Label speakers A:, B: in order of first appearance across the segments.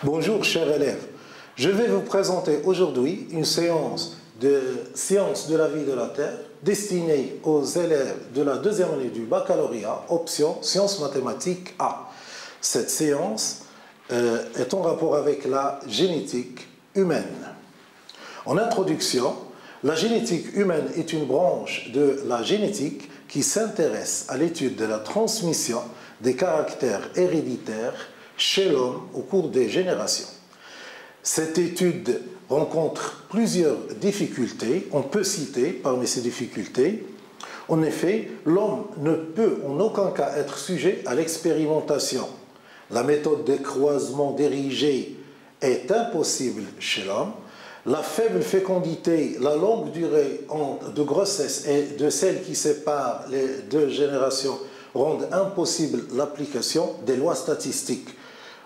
A: Bonjour chers élèves, je vais vous présenter aujourd'hui une séance de sciences de la vie de la Terre destinée aux élèves de la deuxième année du baccalauréat, option sciences mathématiques A. Cette séance est en rapport avec la génétique humaine. En introduction, la génétique humaine est une branche de la génétique qui s'intéresse à l'étude de la transmission des caractères héréditaires chez l'homme au cours des générations. Cette étude rencontre plusieurs difficultés. On peut citer parmi ces difficultés, en effet, l'homme ne peut en aucun cas être sujet à l'expérimentation. La méthode des croisements dirigés est impossible chez l'homme. La faible fécondité, la longue durée de grossesse et de celle qui sépare les deux générations rendent impossible l'application des lois statistiques.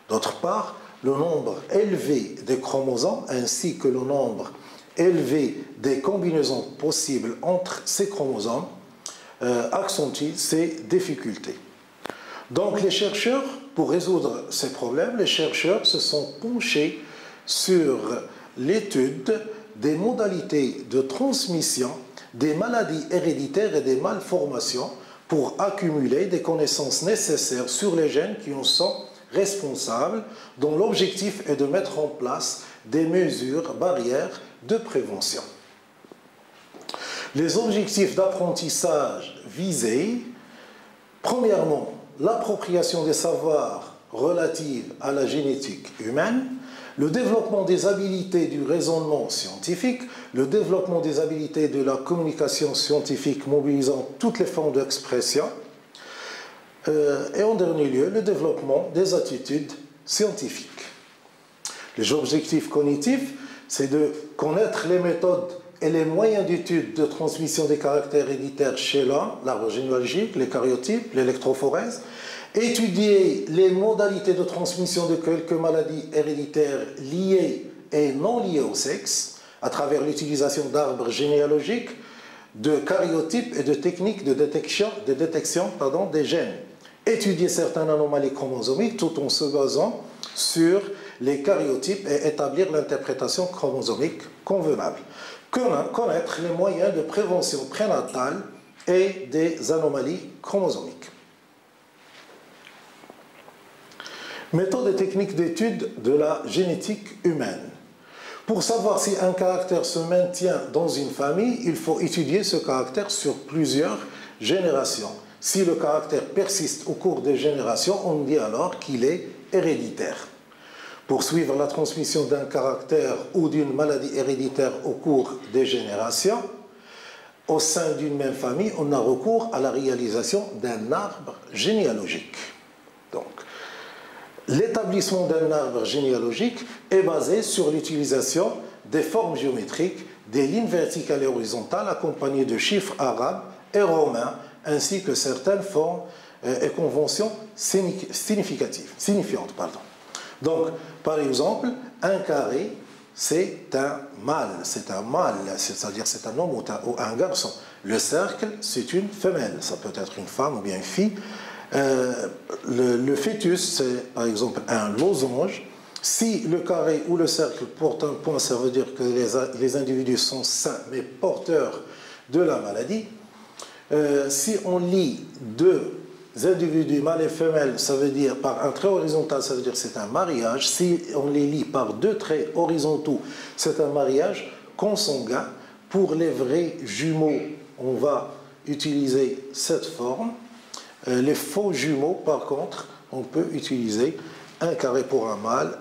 A: D'autre part, le nombre élevé des chromosomes ainsi que le nombre élevé des combinaisons possibles entre ces chromosomes accentue ces difficultés. Donc les chercheurs, pour résoudre ces problèmes, les chercheurs se sont penchés sur l'étude des modalités de transmission des maladies héréditaires et des malformations pour accumuler des connaissances nécessaires sur les gènes qui en sont responsables, dont l'objectif est de mettre en place des mesures barrières de prévention. Les objectifs d'apprentissage visés, premièrement, l'appropriation des savoirs relatifs à la génétique humaine, le développement des habiletés du raisonnement scientifique, le développement des habiletés de la communication scientifique mobilisant toutes les formes d'expression, et en dernier lieu, le développement des attitudes scientifiques. Les objectifs cognitifs, c'est de connaître les méthodes et les moyens d'étude de transmission des caractères héréditaires chez l'homme, l'arbre généalogique, les karyotypes, l'électrophorèse, étudier les modalités de transmission de quelques maladies héréditaires liées et non liées au sexe à travers l'utilisation d'arbres généalogiques, de karyotypes et de techniques de détection des gènes. Étudier certaines anomalies chromosomiques tout en se basant sur les karyotypes et établir l'interprétation chromosomique convenable. Connaître les moyens de prévention prénatale et des anomalies chromosomiques. Méthode et techniques d'étude de la génétique humaine. Pour savoir si un caractère se maintient dans une famille, il faut étudier ce caractère sur plusieurs générations. Si le caractère persiste au cours des générations, on dit alors qu'il est héréditaire. Pour suivre la transmission d'un caractère ou d'une maladie héréditaire au cours des générations, au sein d'une même famille, on a recours à la réalisation d'un arbre généalogique. Donc, l'établissement d'un arbre généalogique est basé sur l'utilisation des formes géométriques, des lignes verticales et horizontales accompagnées de chiffres arabes et romains, ainsi que certaines formes et conventions signifiantes. Donc, par exemple, un carré, c'est un mâle, c'est-à-dire c'est un homme ou un garçon. Le cercle, c'est une femelle, ça peut être une femme ou bien une fille. Le fœtus, c'est par exemple un losange. Si le carré ou le cercle porte un point, ça veut dire que les individus sont sains mais porteurs de la maladie. Si on lit deux individus, mâle et femelle, ça veut dire par un trait horizontal, ça veut dire que c'est un mariage. Si on les lit par deux traits horizontaux, c'est un mariage consanguin. Pour les vrais jumeaux, on va utiliser cette forme. Les faux jumeaux, par contre, on peut utiliser un carré pour un mâle,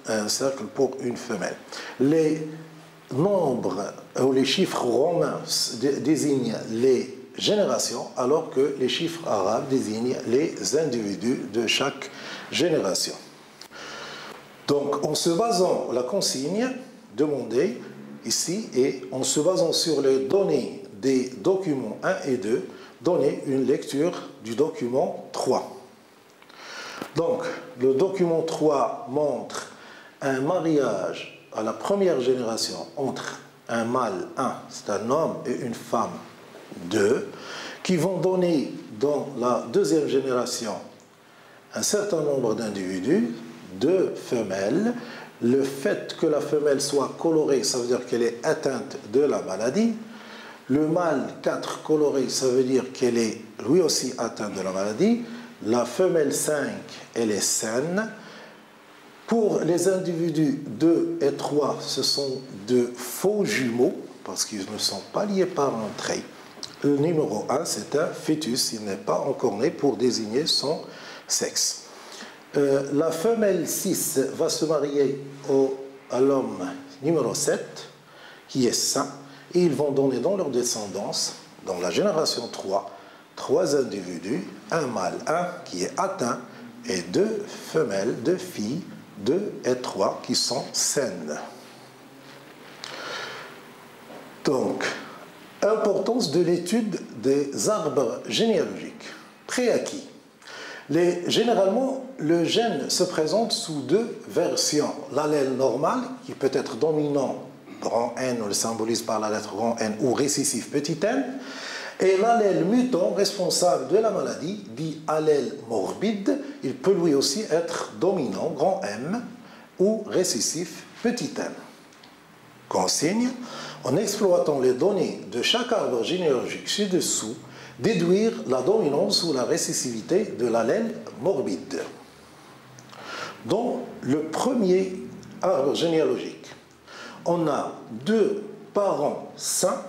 A: un cercle pour une femelle. Les nombres ou les chiffres romains désignent les générations, alors que les chiffres arabes désignent les individus de chaque génération. Donc, en se basant, la consigne demandée ici, et en se basant sur les données des documents 1 et 2, donner une lecture du document 3. Donc, le document 3 montre un mariage à la première génération entre un mâle 1, c'est un homme, et une femme 2, qui vont donner dans la deuxième génération un certain nombre d'individus, 2 femelles. Le fait que la femelle soit colorée, ça veut dire qu'elle est atteinte de la maladie. Le mâle 4 coloré, ça veut dire qu'elle est lui aussi atteinte de la maladie. La femelle 5, elle est saine. Pour les individus 2 et 3, ce sont de faux jumeaux, parce qu'ils ne sont pas liés par un trait. Le numéro 1, c'est un fœtus, il n'est pas encore né pour désigner son sexe. La femelle 6 va se marier à l'homme numéro 7, qui est sain, et ils vont donner dans leur descendance, dans la génération 3, 3 individus, un mâle 1 qui est atteint, et 2 femelles, 2 filles, 2 et 3 qui sont saines. Donc, importance de l'étude des arbres généalogiques préacquis. Généralement, le gène se présente sous 2 versions. L'allèle normal, qui peut être dominant, grand N, on le symbolise par la lettre grand N, ou récessif petit n, et l'allèle mutant, responsable de la maladie, dit allèle morbide, il peut lui aussi être dominant, grand M, ou récessif petit n. Consigne, en exploitant les données de chaque arbre généalogique ci-dessous, déduire la dominance ou la récessivité de l'allèle morbide. Dans le premier arbre généalogique, on a 2 parents sains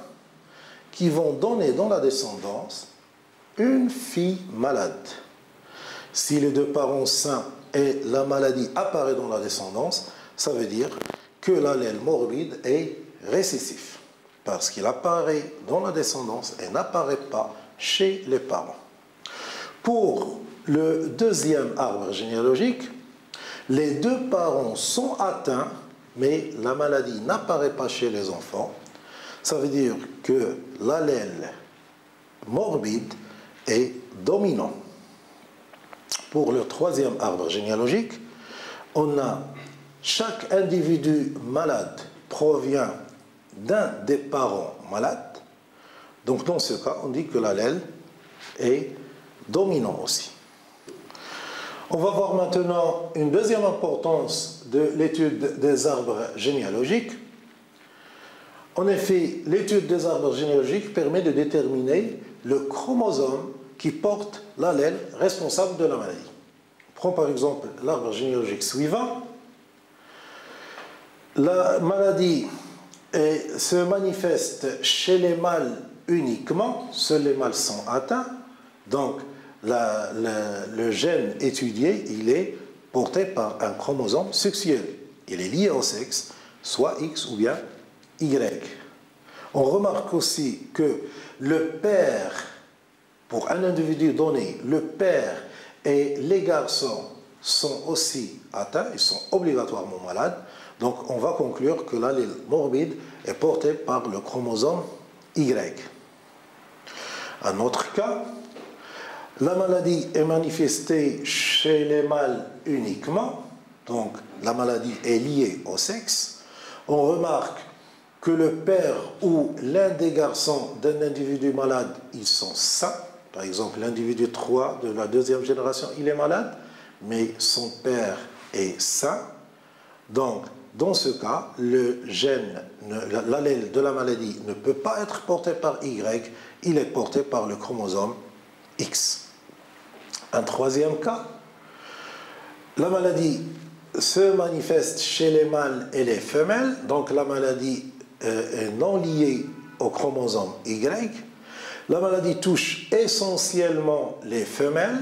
A: qui vont donner dans la descendance une fille malade. Si les 2 parents sains et la maladie apparaît dans la descendance, ça veut dire que l'allèle morbide est récessif, parce qu'il apparaît dans la descendance et n'apparaît pas chez les parents. Pour le deuxième arbre généalogique, les 2 parents sont atteints, mais la maladie n'apparaît pas chez les enfants. Ça veut dire que l'allèle morbide est dominant. Pour le troisième arbre généalogique, on a chaque individu malade provient d'un des parents malades. Donc dans ce cas, on dit que l'allèle est dominant aussi. On va voir maintenant une deuxième importance de l'étude des arbres généalogiques. En effet, l'étude des arbres généalogiques permet de déterminer le chromosome qui porte l'allèle responsable de la maladie. On prend par exemple l'arbre généalogique suivant. La maladie se manifeste chez les mâles uniquement, seuls les mâles sont atteints, donc le gène étudié, il est porté par un chromosome sexuel. Il est lié au sexe, soit X ou bien Y. On remarque aussi que le père, pour un individu donné, le père et les garçons sont aussi atteints, ils sont obligatoirement malades. Donc on va conclure que l'allèle morbide est porté par le chromosome Y. Un autre cas, la maladie est manifestée chez les mâles uniquement, donc la maladie est liée au sexe. On remarque que le père ou l'un des garçons d'un individu malade, ils sont sains. Par exemple, l'individu 3 de la deuxième génération, il est malade, mais son père est sain. Donc, dans ce cas, le gène, l'allèle de la maladie ne peut pas être porté par Y, il est porté par le chromosome X. Un troisième cas, la maladie se manifeste chez les mâles et les femelles, donc la maladie est non liée au chromosome Y. La maladie touche essentiellement les femelles.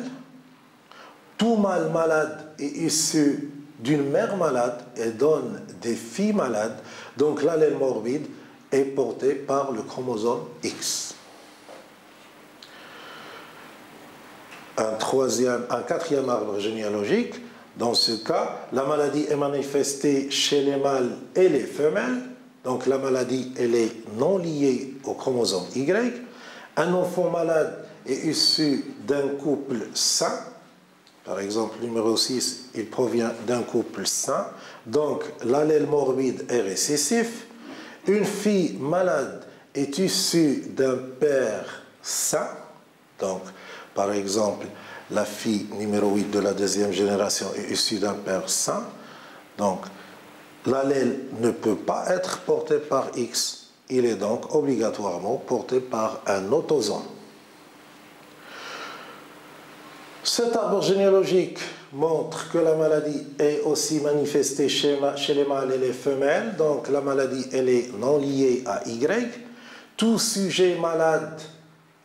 A: Tout mâle malade est issu d'une mère malade et donne des filles malades, donc l'allèle morbide est porté par le chromosome X. Un quatrième arbre généalogique, dans ce cas, la maladie est manifestée chez les mâles et les femelles, donc la maladie elle est non liée au chromosome Y. Un enfant malade est issu d'un couple sain. Par exemple, le numéro 6, il provient d'un couple sain. Donc, l'allèle morbide est récessif. Une fille malade est issue d'un père sain. Donc, par exemple, la fille numéro 8 de la deuxième génération est issue d'un père sain. Donc, l'allèle ne peut pas être porté par X. Il est donc obligatoirement porté par un autosome. Cet arbre généalogique montre que la maladie est aussi manifestée chez les mâles et les femelles. Donc, la maladie, elle est non liée à Y. Tout sujet malade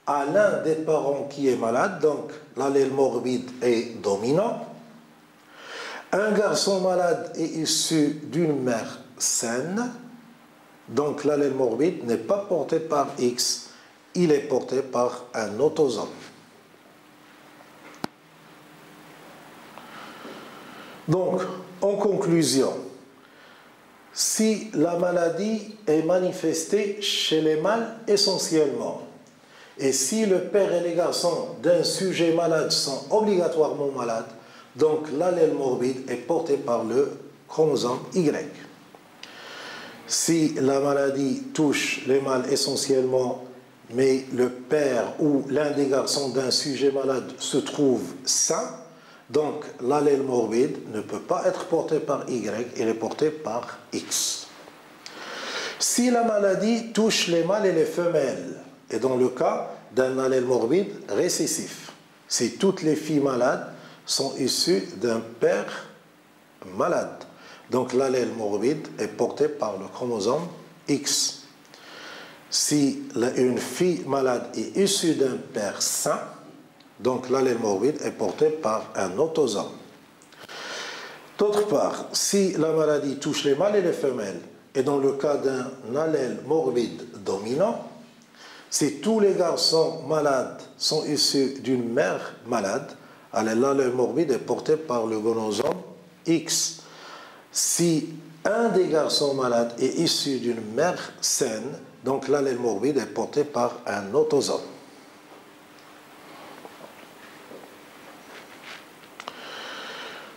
A: a l'un des parents qui est malade, donc l'allèle morbide est dominant. Un garçon malade est issu d'une mère saine, donc l'allèle morbide n'est pas porté par X, il est porté par un autosome. Donc, en conclusion, si la maladie est manifestée chez les mâles essentiellement, et si le père et les garçons d'un sujet malade sont obligatoirement malades, donc l'allèle morbide est porté par le chromosome Y. Si la maladie touche les mâles essentiellement, mais le père ou l'un des garçons d'un sujet malade se trouve sain, donc l'allèle morbide ne peut pas être porté par Y, il est porté par X. Si la maladie touche les mâles et les femelles, et dans le cas d'un allèle morbide récessif, si toutes les filles malades sont issues d'un père malade, donc l'allèle morbide est porté par le chromosome X. Si une fille malade est issue d'un père sain, donc l'allèle morbide est porté par un autosome. D'autre part, si la maladie touche les mâles et les femelles, et dans le cas d'un allèle morbide dominant, si tous les garçons malades sont issus d'une mère malade, alors l'allèle morbide est porté par le chromosome X. Si un des garçons malades est issu d'une mère saine, donc l'allèle morbide est porté par un autosome.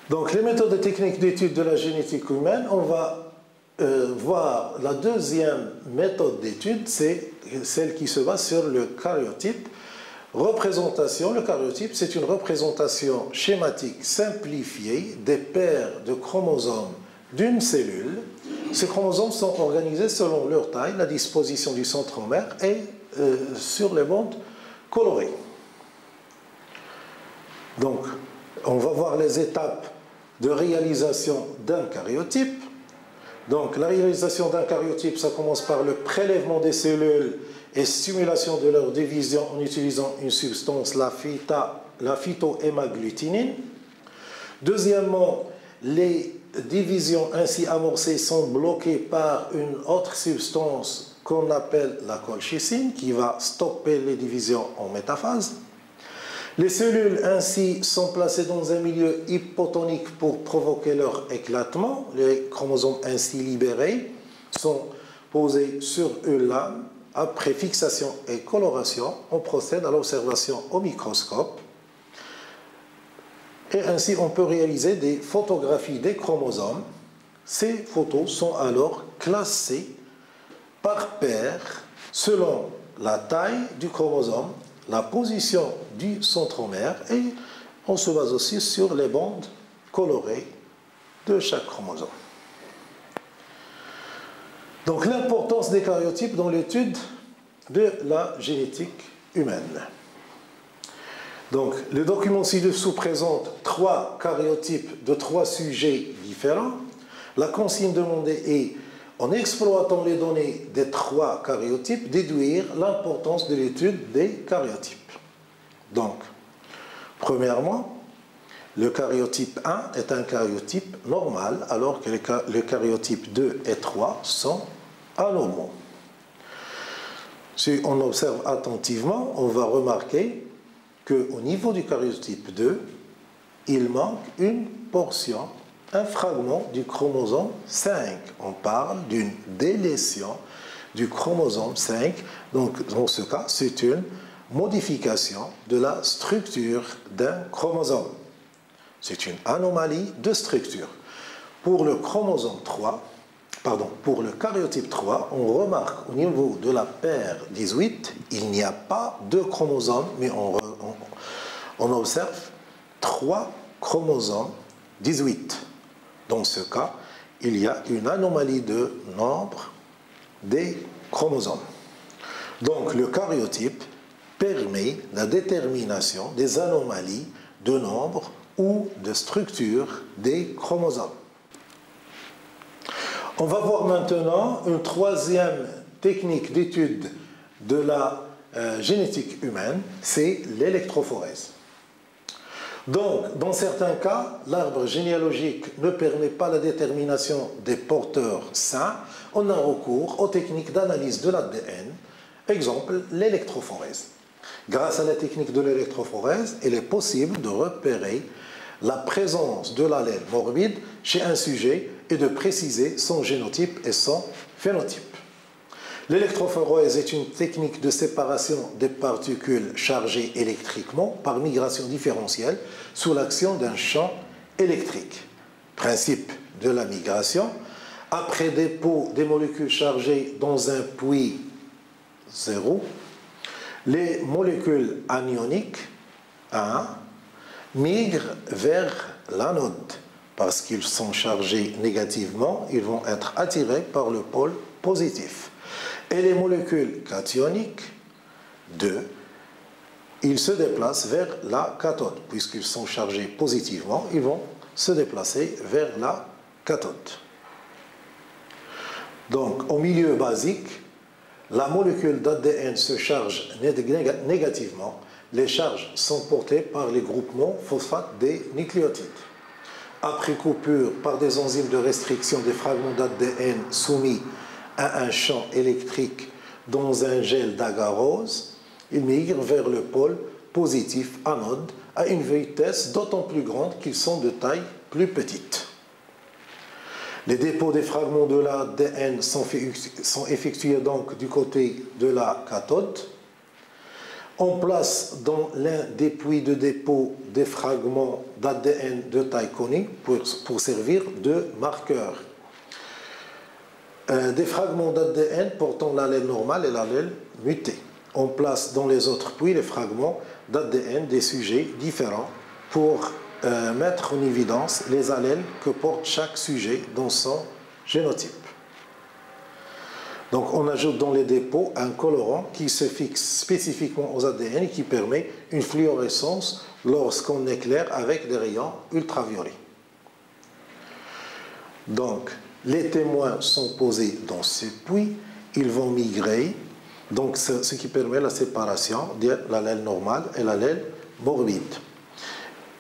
A: Donc, les méthodes et techniques d'étude de la génétique humaine, on va voir la deuxième méthode d'étude, c'est celle qui se base sur le karyotype. Représentation, le karyotype, c'est une représentation schématique simplifiée des paires de chromosomes d'une cellule. Ces chromosomes sont organisés selon leur taille, la disposition du centromère et sur les bandes colorées. Donc, on va voir les étapes de réalisation d'un karyotype. Donc, la réalisation d'un karyotype, ça commence par le prélèvement des cellules et stimulation de leur division en utilisant une substance, la phytohémagglutinine. Deuxièmement, les divisions ainsi amorcées sont bloquées par une autre substance qu'on appelle la colchicine, qui va stopper les divisions en métaphase. Les cellules ainsi sont placées dans un milieu hypotonique pour provoquer leur éclatement. Les chromosomes ainsi libérés sont posés sur une lame. Après fixation et coloration, on procède à l'observation au microscope. Et ainsi, on peut réaliser des photographies des chromosomes. Ces photos sont alors classées par paire selon la taille du chromosome, la position du centromère et on se base aussi sur les bandes colorées de chaque chromosome. Donc l'importance des karyotypes dans l'étude de la génétique humaine. Donc le document ci-dessous présente 3 karyotypes de 3 sujets différents. La consigne demandée est, en exploitant les données des 3 karyotypes, déduire l'importance de l'étude des karyotypes. Donc, premièrement, le karyotype 1 est un karyotype normal, alors que les karyotypes 2 et 3 sont anormaux. Si on observe attentivement, on va remarquer qu'au niveau du karyotype 2, il manque une portion, un fragment du chromosome 5. On parle d'une délétion du chromosome 5. Donc, dans ce cas, c'est une modification de la structure d'un chromosome. C'est une anomalie de structure. Pour le chromosome 3, pour le karyotype 3, on remarque au niveau de la paire 18, il n'y a pas de chromosome, mais on observe 3 chromosomes 18. Dans ce cas, il y a une anomalie de nombre des chromosomes. Donc le karyotype permet la détermination des anomalies de nombre ou de structure des chromosomes. On va voir maintenant une troisième technique d'étude de la génétique humaine, c'est l'électrophorèse. Donc, dans certains cas, l'arbre généalogique ne permet pas la détermination des porteurs sains. On a recours aux techniques d'analyse de l'ADN, exemple l'électrophorèse. Grâce à la technique de l'électrophorèse, il est possible de repérer la présence de l'allèle morbide chez un sujet et de préciser son génotype et son phénotype. L'électrophorèse est une technique de séparation des particules chargées électriquement par migration différentielle sous l'action d'un champ électrique. Principe de la migration, après dépôt des molécules chargées dans un puits 0, les molécules anioniques 1 migrent vers l'anode. Parce qu'ils sont chargés négativement, ils vont être attirés par le pôle positif. Et les molécules cationiques 2, ils se déplacent vers la cathode. Puisqu'ils sont chargés positivement, ils vont se déplacer vers la cathode. Donc, au milieu basique, la molécule d'ADN se charge négativement. Les charges sont portées par les groupements phosphate des nucléotides. Après coupure par des enzymes de restriction des fragments d'ADN soumis à un champ électrique dans un gel d'agarose, ils migrent vers le pôle positif anode à une vitesse d'autant plus grande qu'ils sont de taille plus petite. Les dépôts des fragments de l'ADN sont effectués donc du côté de la cathode. On place dans l'un des puits de dépôt des fragments d'ADN de taille connue pour servir de marqueur. Des fragments d'ADN portant l'allèle normal et l'allèle muté. On place dans les autres puits les fragments d'ADN des sujets différents pour mettre en évidence les allèles que porte chaque sujet dans son génotype. Donc on ajoute dans les dépôts un colorant qui se fixe spécifiquement aux ADN et qui permet une fluorescence lorsqu'on éclaire avec des rayons ultraviolets. Donc les témoins sont posés dans ces puits, ils vont migrer, donc ce qui permet la séparation de l'allèle normal et l'allèle morbide.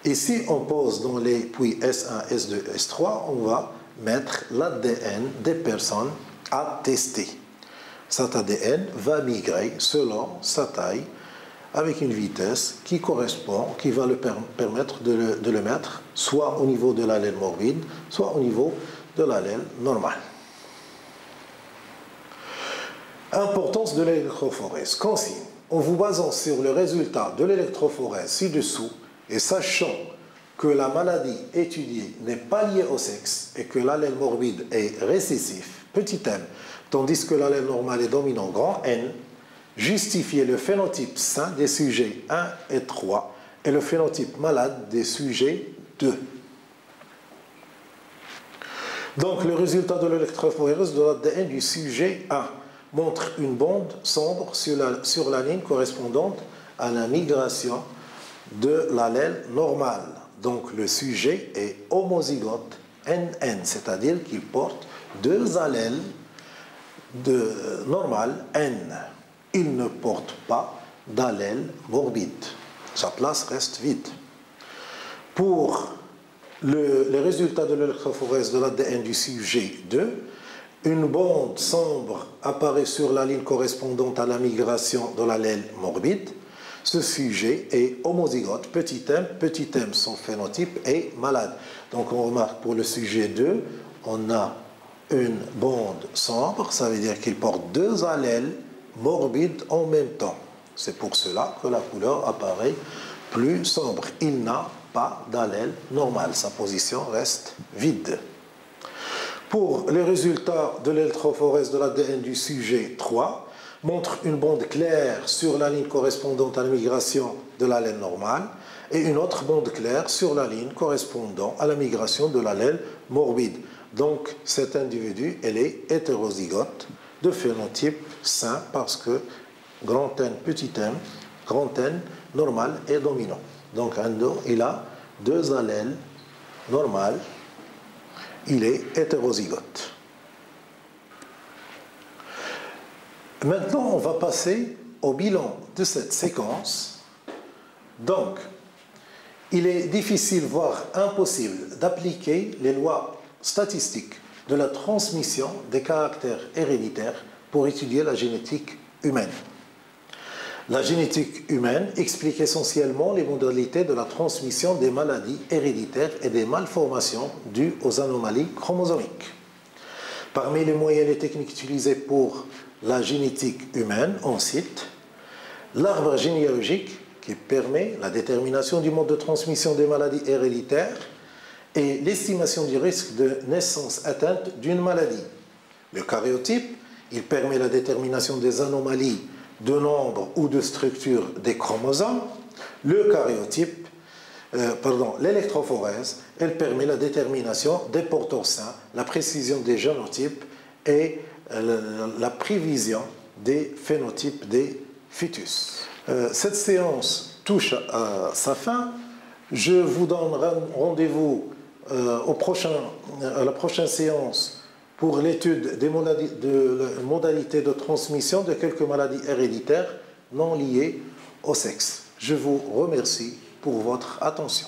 A: Et si on pose dans les puits S1, S2, S3, on va mettre l'ADN des personnes à tester. Cet ADN va migrer selon sa taille avec une vitesse qui correspond, qui va le permettre de le mettre soit au niveau de l'allèle morbide, soit au niveau de l'allèle normal. Importance de l'électrophorèse. Consigne. En vous basant sur le résultat de l'électrophorèse ci-dessous et sachant que la maladie étudiée n'est pas liée au sexe et que l'allèle morbide est récessif, petit m, tandis que l'allèle normal est dominant grand N, justifiez le phénotype sain des sujets 1 et 3 et le phénotype malade des sujets 2. Donc le résultat de l'électrophorèse de l'ADN du sujet 1 montre une bande sombre sur la ligne correspondante à la migration de l'allèle normal. Donc le sujet est homozygote NN, c'est-à-dire qu'il porte deux allèles normal N. Il ne porte pas d'allèle morbide. Sa place reste vide. Pour les résultats de l'électrophorèse de l'ADN du sujet 2, une bande sombre apparaît sur la ligne correspondante à la migration de l'allèle morbide. Ce sujet est homozygote, petit m, son phénotype est malade. Donc on remarque pour le sujet 2, on a une bande sombre, ça veut dire qu'il porte deux allèles morbides en même temps. C'est pour cela que la couleur apparaît plus sombre. Il n'a pas d'allèle normal, sa position reste vide. Pour les résultats de l'électrophorèse de l'ADN du sujet 3, montre une bande claire sur la ligne correspondante à la migration de l'allèle normal et une autre bande claire sur la ligne correspondant à la migration de l'allèle morbide. Donc cet individu, elle est hétérozygote de phénotype sain parce que grand N, petit m, grand N, normal et dominant. Donc il a deux allèles normales, il est hétérozygote. Maintenant, on va passer au bilan de cette séquence. Donc, il est difficile, voire impossible, d'appliquer les lois statistiques de la transmission des caractères héréditaires pour étudier la génétique humaine. La génétique humaine explique essentiellement les modalités de la transmission des maladies héréditaires et des malformations dues aux anomalies chromosomiques. Parmi les moyens et techniques utilisés pour la génétique humaine, on cite l'arbre généalogique qui permet la détermination du mode de transmission des maladies héréditaires et l'estimation du risque de naissance atteinte d'une maladie. Le karyotype, il permet la détermination des anomalies de nombre ou de structure des chromosomes. Le karyotype, l'électrophorèse, elle permet la détermination des porteurs sains, la précision des génotypes et la prévision des phénotypes des fœtus. Cette séance touche à sa fin. Je vous donne rendez-vous à la prochaine séance pour l'étude des modalités de transmission de quelques maladies héréditaires non liées au sexe. Je vous remercie pour votre attention.